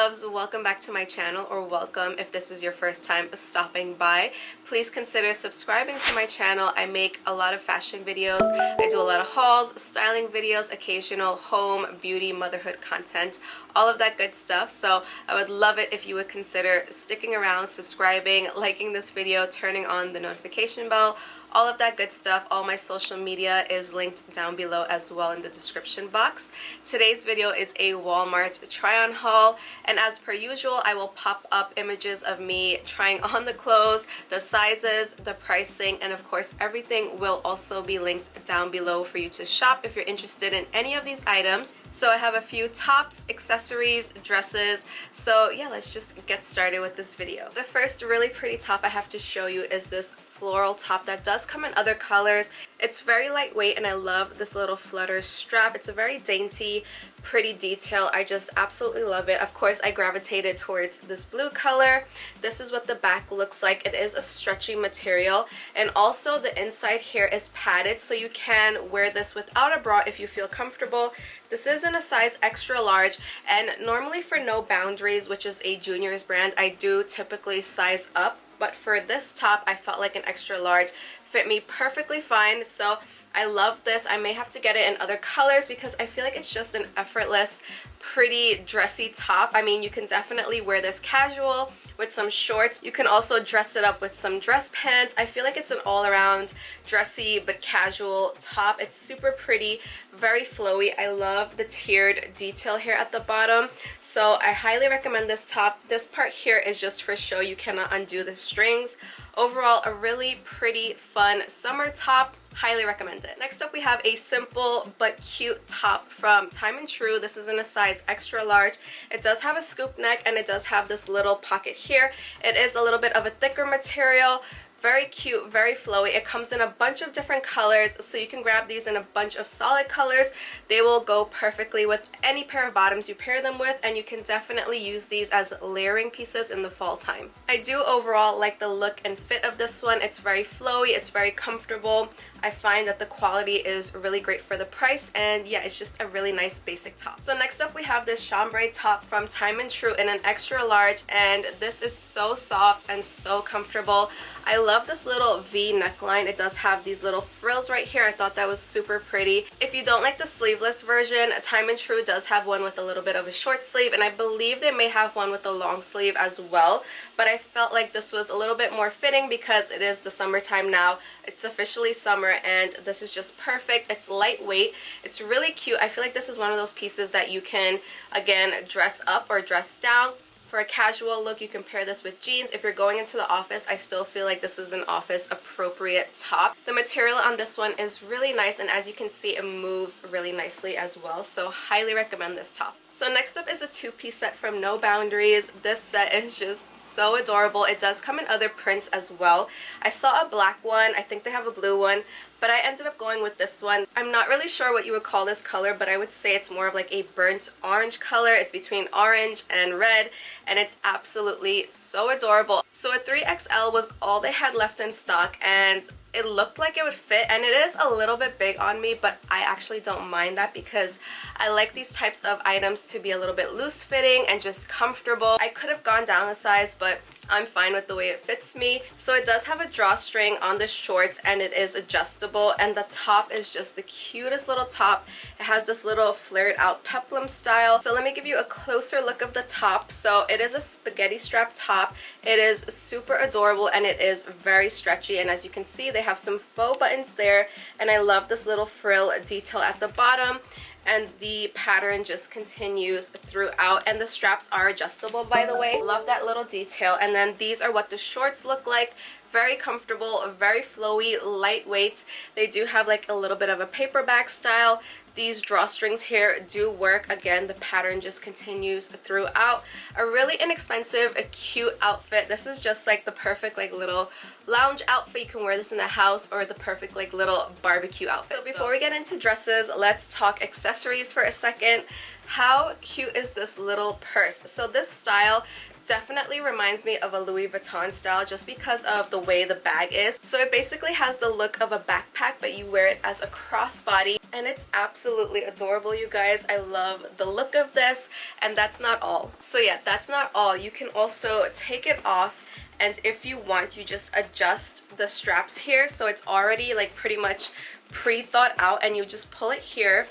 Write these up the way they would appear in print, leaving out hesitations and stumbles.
loves, welcome back to my channel, or welcome if this is your first time stopping by. Please consider subscribing to my channel. I make a lot of fashion videos. I do a lot of hauls, styling videos, occasional home, beauty, motherhood content, all of that good stuff. So I would love it if you would consider sticking around, subscribing, liking this video, turning on the notification bell, all of that good stuff. All my social media is linked down below as well in the description box. Today's video is a Walmart try-on haul, and as per usual, I will pop up images of me trying on the clothes, the sizes, the pricing, and of course everything will also be linked down below for you to shop if you're interested in any of these items. So I have a few tops, accessories, dresses. So yeah, let's just get started with this video. The first really pretty top I have to show you is this floral top that does come in other colors. It's very lightweight and I love this little flutter strap. It's a very dainty, pretty detail. I just absolutely love it. Of course, I gravitated towards this blue color. This is what the back looks like. It is a stretchy material, and also the inside here is padded, so you can wear this without a bra if you feel comfortable. This is in a size extra large, and normally for No Boundaries, which is a juniors brand, I do typically size up. But for this top, I felt like an extra large fit me perfectly fine. So I love this. I may have to get it in other colors because I feel like it's just an effortless, pretty dressy top. I mean, you can definitely wear this casual with some shorts. You can also dress it up with some dress pants. I feel like it's an all-around dressy but casual top. It's super pretty, very flowy. I love the tiered detail here at the bottom, so I highly recommend this top. This part here is just for show. You cannot undo the strings. Overall, a really pretty, fun summer top. Highly recommend it. Next up, we have a simple but cute top from Time & True. This is in a size extra large. It does have a scoop neck and it does have this little pocket here. It is a little bit of a thicker material. Very cute, very flowy. It comes in a bunch of different colors, so you can grab these in a bunch of solid colors. They will go perfectly with any pair of bottoms you pair them with, and you can definitely use these as layering pieces in the fall time. I do overall like the look and fit of this one. It's very flowy, it's very comfortable. I find that the quality is really great for the price, and yeah, it's just a really nice basic top. So next up, we have this chambray top from Time & True in an extra large, and this is so soft and so comfortable. I love this little V neckline. It does have these little frills right here. I thought that was super pretty. If you don't like the sleeveless version, Time & True does have one with a little bit of a short sleeve, and I believe they may have one with a long sleeve as well, but I felt like this was a little bit more fitting because it is the summertime now. It's officially summer, and this is just perfect. It's lightweight. It's really cute. I feel like this is one of those pieces that you can, again, dress up or dress down. For a casual look, you can pair this with jeans. If you're going into the office, I still feel like this is an office appropriate top. The material on this one is really nice, and as you can see, it moves really nicely as well. So highly recommend this top. So next up is a two-piece set from No Boundaries. This set is just so adorable. It does come in other prints as well. I saw a black one. I think they have a blue one, but I ended up going with this one. I'm not really sure what you would call this color, but I would say it's more of like a burnt orange color. It's between orange and red, and it's absolutely so adorable. So a 3XL was all they had left in stock, and it looked like it would fit, and it is a little bit big on me, but I actually don't mind that because I like these types of items to be a little bit loose fitting and just comfortable. I could have gone down a size, but I'm fine with the way it fits me. So it does have a drawstring on the shorts, and it is adjustable, and the top is just the cutest little top. It has this little flared out peplum style. So let me give you a closer look of the top. So it is a spaghetti strap top. It is super adorable, and it is very stretchy, and as you can see, they have some faux buttons there, and I love this little frill detail at the bottom, and the pattern just continues throughout, and the straps are adjustable, by the way. Love that little detail. And then these are what the shorts look like. Very comfortable, very flowy, lightweight. They do have like a little bit of a paperback style. These drawstrings here do work. Again, the pattern just continues throughout. A really inexpensive, a cute outfit. This is just like the perfect like little lounge outfit. You can wear this in the house, or the perfect like little barbecue outfit. So before we get into dresses, let's talk accessories for a second. How cute is this little purse? So this style definitely reminds me of a Louis Vuitton style just because of the way the bag is. So it basically has the look of a backpack, but you wear it as a crossbody, and it's absolutely adorable, you guys. I love the look of this, and that's not all. So yeah, that's not all. You can also take it off, and if you want, you just adjust the straps here, so it's already like pretty much pre-thought out, and you just pull it here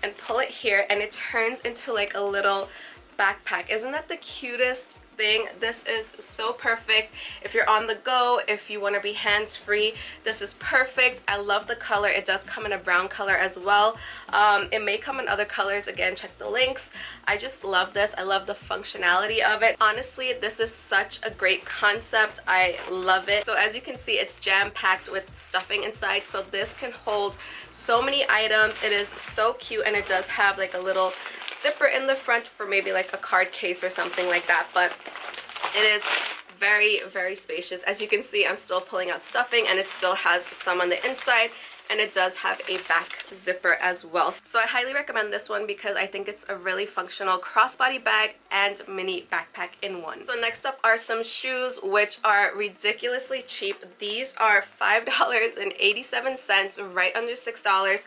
and pull it here, and it turns into like a little backpack. Isn't that the cutest thing? This is so perfect if you're on the go, if you want to be hands-free. This is perfect. I love the color. It does come in a brown color as well. It may come in other colors. Again, check the links. I just love this. I love the functionality of it. Honestly, this is such a great concept. I love it. So as you can see, it's jam-packed with stuffing inside, so this can hold so many items. It is so cute, and it does have like a little zipper in the front for maybe like a card case or something like that, but it is very, very spacious. As you can see, I'm still pulling out stuffing, and it still has some on the inside, and it does have a back zipper as well. So I highly recommend this one because I think it's a really functional crossbody bag and mini backpack in one. So next up are some shoes, which are ridiculously cheap. These are $5.87, right under $6.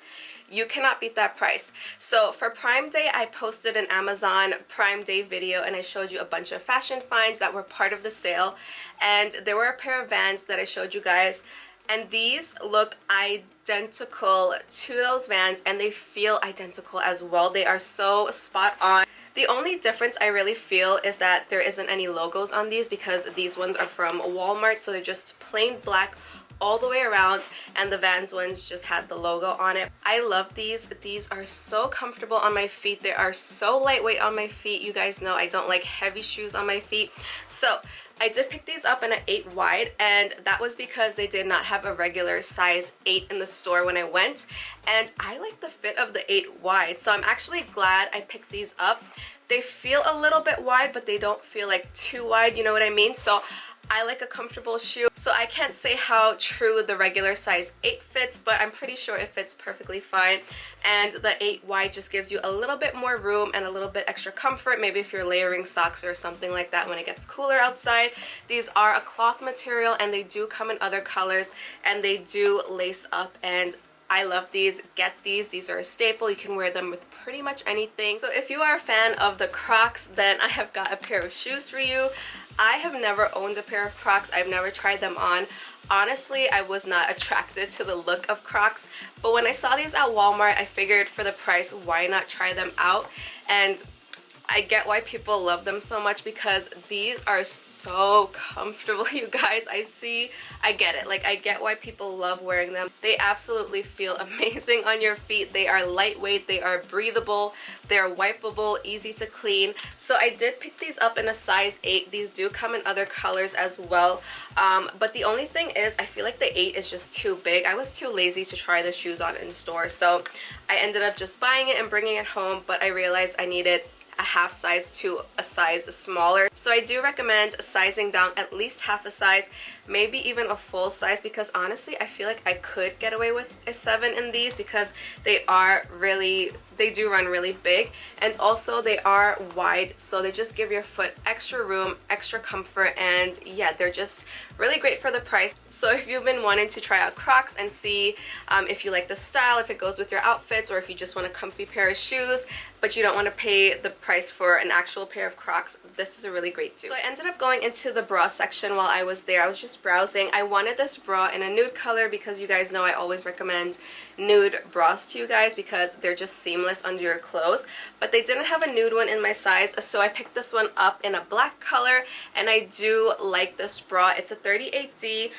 You cannot beat that price. So for Prime Day, I posted an Amazon Prime Day video, and I showed you a bunch of fashion finds that were part of the sale, and there were a pair of Vans that I showed you guys, and these look identical to those Vans, and they feel identical as well. They are so spot on. The only difference I really feel is that there isn't any logos on these, because these ones are from Walmart, so they're just plain black all the way around, and the Vans ones just had the logo on it. I love these. These are so comfortable on my feet. They are so lightweight on my feet. You guys know I don't like heavy shoes on my feet. So I did pick these up in an 8 wide, and that was because they did not have a regular size 8 in the store when I went, and I like the fit of the 8 wide, so I'm actually glad I picked these up. They feel a little bit wide, but they don't feel like too wide, you know what I mean? So I like a comfortable shoe, so I can't say how true the regular size 8 fits, but I'm pretty sure it fits perfectly fine. And the 8 wide just gives you a little bit more room and a little bit extra comfort, maybe if you're layering socks or something like that when it gets cooler outside. These are a cloth material, and they do come in other colors, and they do lace up, and I love these. Get these. These are a staple. You can wear them with pretty much anything. So if you are a fan of the Crocs, then I have got a pair of shoes for you. I have never owned a pair of Crocs. I've never tried them on. Honestly, I was not attracted to the look of Crocs, but when I saw these at Walmart, I figured for the price, why not try them out? And I get why people love them so much, because these are so comfortable, you guys. I get it. Like, I get why people love wearing them. They absolutely feel amazing on your feet. They are lightweight, they are breathable, they're wipeable, easy to clean. So I did pick these up in a size 8. These do come in other colors as well. But the only thing is, I feel like the 8 is just too big. I was too lazy to try the shoes on in store, so I ended up just buying it and bringing it home, but I realized I needed a half size to a size smaller. So I do recommend sizing down at least half a size, maybe even a full size, because honestly I feel like I could get away with a 7 in these, because they do run really big, and also they are wide, so they just give your foot extra room, extra comfort, and yeah, they're just really great for the price. So if you've been wanting to try out Crocs and see if you like the style, if it goes with your outfits, or if you just want a comfy pair of shoes but you don't want to pay the price for an actual pair of Crocs, this is a really great deal. So I ended up going into the bra section while I was there. I was just browsing. I wanted this bra in a nude color, because you guys know I always recommend nude bras to you guys because they're just seamless under your clothes, but they didn't have a nude one in my size, so I picked this one up in a black color, and I do like this bra. It's a 38D.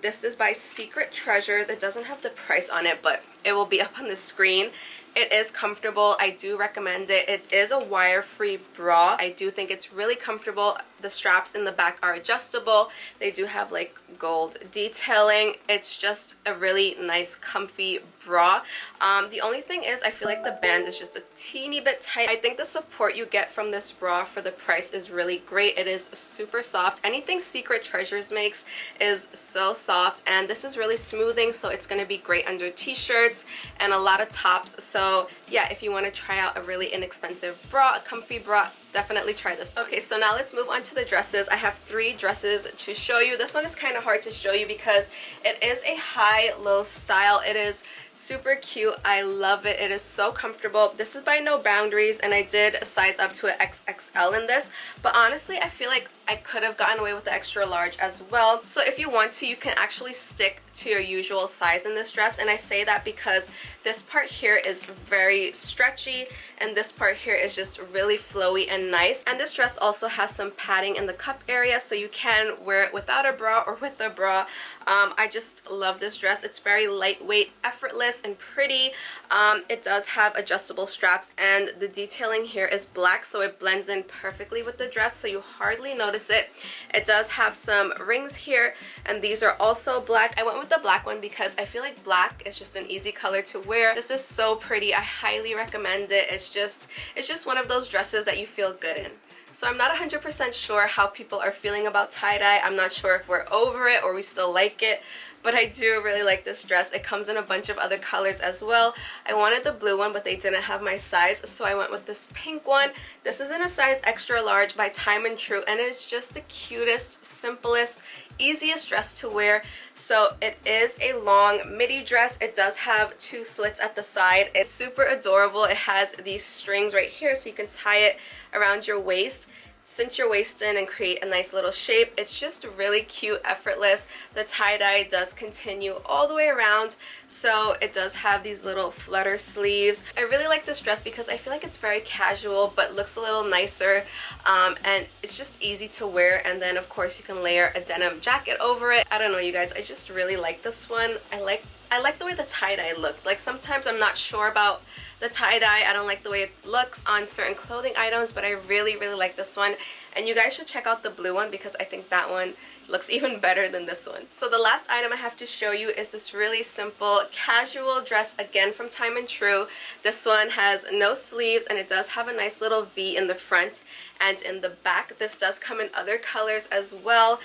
This is by Secret Treasures. It doesn't have the price on it, but it will be up on the screen. It is comfortable. I do recommend it. It is a wire-free bra. I do think it's really comfortable. The straps in the back are adjustable. They do have like gold detailing. It's just a really nice comfy bra. The only thing is, I feel like the band is just a teeny bit tight. I think the support you get from this bra for the price is really great. It is super soft. Anything Secret Treasures makes is so soft, and this is really smoothing, so it's going to be great under t-shirts and a lot of tops. So yeah, if you want to try out a really inexpensive bra, a comfy bra, definitely try this one. Okay, so now let's move on to the dresses. I have 3 dresses to show you. This one is kind of hard to show you because it is a high-low style. It is super cute. I love it. It is so comfortable. This is by No Boundaries, and I did size up to an XXL in this, but honestly I feel like I could have gotten away with the extra large as well. So if you want to, you can actually stick to your usual size in this dress, and I say that because this part here is very stretchy and this part here is just really flowy and nice. And this dress also has some padding in the cup area, so you can wear it without a bra or with a bra. I just love this dress. It's very lightweight, effortless, and pretty. It does have adjustable straps, and the detailing here is black, so it blends in perfectly with the dress, so you hardly notice it. It does have some rings here, and these are also black. I went with the black one because I feel like black is just an easy color to wear. This is so pretty. I highly recommend it. It's just one of those dresses that you feel good in. So I'm not 100% sure how people are feeling about tie-dye. I'm not sure if we're over it or we still like it, but I do really like this dress. It comes in a bunch of other colors as well. I wanted the blue one, but they didn't have my size, so I went with this pink one. This is in a size extra large by Time and True, and it's just the cutest, simplest, easiest dress to wear. So it is a long midi dress. It does have 2 slits at the side. It's super adorable. It has these strings right here, so you can tie it around your waist, cinch your waist in, and create a nice little shape. It's just really cute, effortless. The tie-dye does continue all the way around, so it does have these little flutter sleeves. I really like this dress because I feel like it's very casual but looks a little nicer, and it's just easy to wear. And then of course you can layer a denim jacket over it. I don't know, you guys, I just really like this one. I like the way the tie-dye looked. Like sometimes I'm not sure about the tie-dye. I don't like the way it looks on certain clothing items, but I really like this one. And you guys should check out the blue one because I think that one looks even better than this one. So the last item I have to show you is this really simple casual dress, again from Time and True. This one has no sleeves, and it does have a nice little V in the front and in the back. This does come in other colors as well.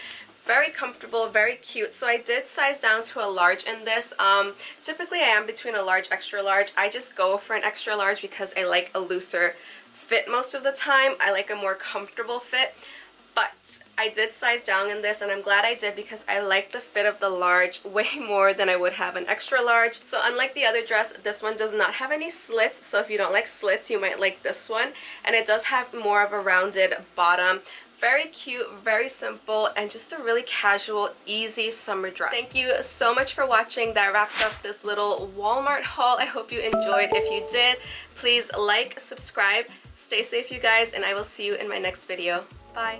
Very comfortable, very cute. So I did size down to a large in this. Typically I am between a large, extra large. I just go for an extra large because I like a looser fit most of the time. I like a more comfortable fit. But I did size down in this, and I'm glad I did because I like the fit of the large way more than I would have an extra large. So unlike the other dress, this one does not have any slits, so if you don't like slits, you might like this one. And it does have more of a rounded bottom. Very cute, very simple, and just a really casual, easy summer dress. Thank you so much for watching. That wraps up this little Walmart haul. I hope you enjoyed. If you did, please like, subscribe, stay safe you guys, and I will see you in my next video. Bye.